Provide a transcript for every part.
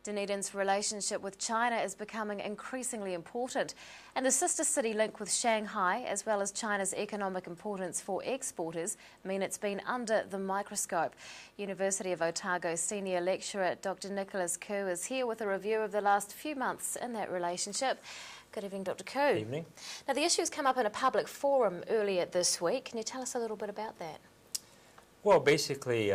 Dunedin's relationship with China is becoming increasingly important, and the sister city link with Shanghai, as well as China's economic importance for exporters, mean it's been under the microscope. University of Otago senior lecturer Dr Nicholas Khoo is here with a review of the last few months in that relationship. Good evening, Dr Khoo. Good evening. Now, the issue's come up in a public forum earlier this week. Can you tell us a little bit about that? Well, basically,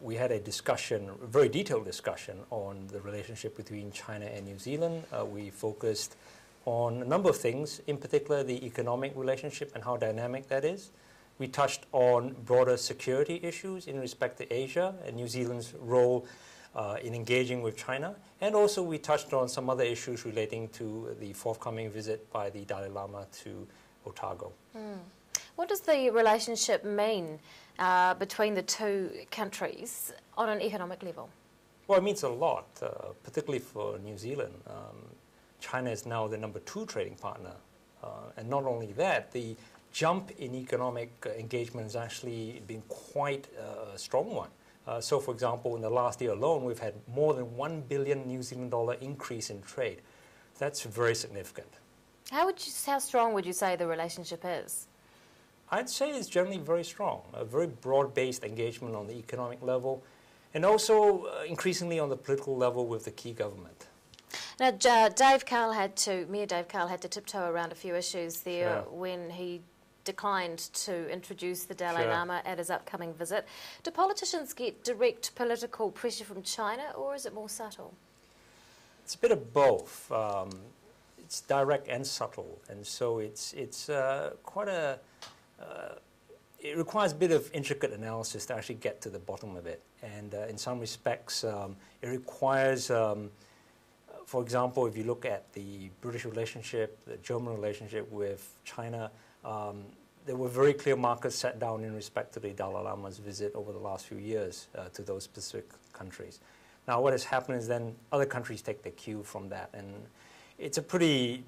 we had a discussion, a very detailed discussion on the relationship between China and New Zealand. We focused on a number of things, in particular the economic relationship and how dynamic that is. We touched on broader security issues in respect to Asia and New Zealand's role in engaging with China. And also we touched on some other issues relating to the forthcoming visit by the Dalai Lama to Otago. What does the relationship mean between the two countries on an economic level? Well, it means a lot, particularly for New Zealand. China is now the #2 trading partner. And not only that, the jump in economic engagement has actually been quite a strong one. So, for example, in the last year alone, we've had more than $1 billion New Zealand dollar increase in trade. That's very significant. How strong would you say the relationship is? I'd say it's generally very strong, a very broad-based engagement on the economic level, and also increasingly on the political level with the key government. Now, Mayor Dave Carl had to tiptoe around a few issues there when he declined to introduce the Dalai Lama at his upcoming visit. Do politicians get direct political pressure from China, or is it more subtle? It's a bit of both. It's direct and subtle, and so it's quite a... it requires a bit of intricate analysis to actually get to the bottom of it. And in some respects, it requires, for example, if you look at the British relationship, the German relationship with China, there were very clear markers set down in respect to the Dalai Lama's visit over the last few years to those specific countries. Now, what has happened is then other countries take their cue from that. And it's a pretty...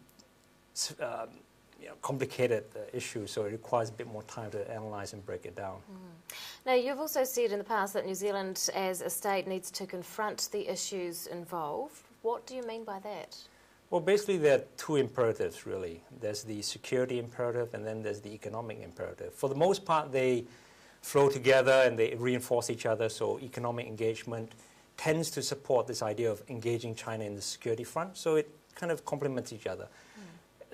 complicated issue, so it requires a bit more time to analyse and break it down. Now, you've also said in the past that New Zealand as a state needs to confront the issues involved. What do you mean by that? Well, basically there are two imperatives, really. There's the security imperative and then there's the economic imperative. For the most part, they flow together and they reinforce each other, so economic engagement tends to support this idea of engaging China in the security front, so it kind of complements each other.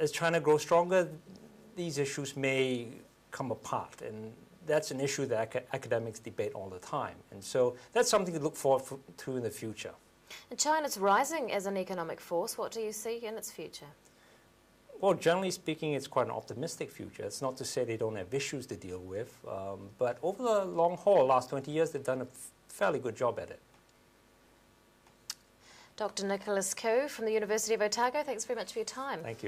As China grows stronger, these issues may come apart, and that's an issue that academics debate all the time. And so that's something to look forward to in the future. And China's rising as an economic force. What do you see in its future? Well, generally speaking, it's quite an optimistic future. It's not to say they don't have issues to deal with, but over the long haul, last 20 years, they've done a fairly good job at it. Dr Nicholas Khoo from the University of Otago, thanks very much for your time. Thank you.